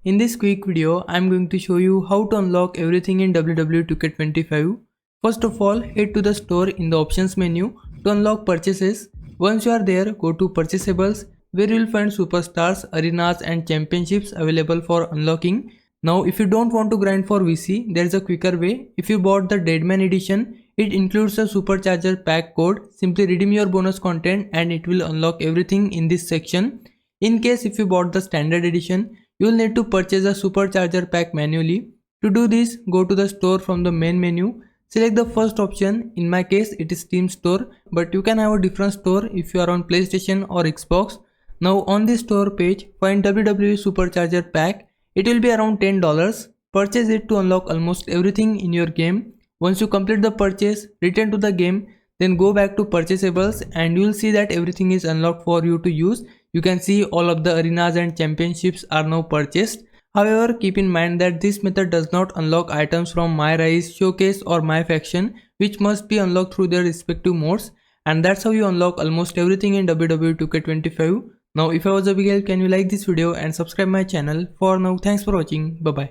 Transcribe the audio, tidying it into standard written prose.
In this quick video, I am going to show you how to unlock everything in WWE 2K25. First of all, head to the store in the options menu to unlock purchases. Once you are there, go to purchasables where you will find superstars, arenas and championships available for unlocking. Now if you don't want to grind for VC, there is a quicker way. If you bought the Deadman edition, it includes a supercharger pack code. Simply redeem your bonus content and it will unlock everything in this section. In case if you bought the standard edition, you will need to purchase a supercharger pack manually. To do this, go to the store from the main menu. Select the first option. In my case it is Steam store, but you can have a different store if you are on PlayStation or Xbox. Now on the store page, find WWE supercharger pack. It will be around $10. Purchase it to unlock almost everything in your game. Once you complete the purchase, return to the game, then go back to purchasables and you will see that everything is unlocked for you to use. You can see all of the arenas and championships are now purchased. However, keep in mind that this method does not unlock items from My Rise, Showcase or My Faction, which must be unlocked through their respective modes. And that's how you unlock almost everything in WWE 2K25. Now if I was a big help, can you like this video and subscribe my channel. For now, thanks for watching. Bye bye.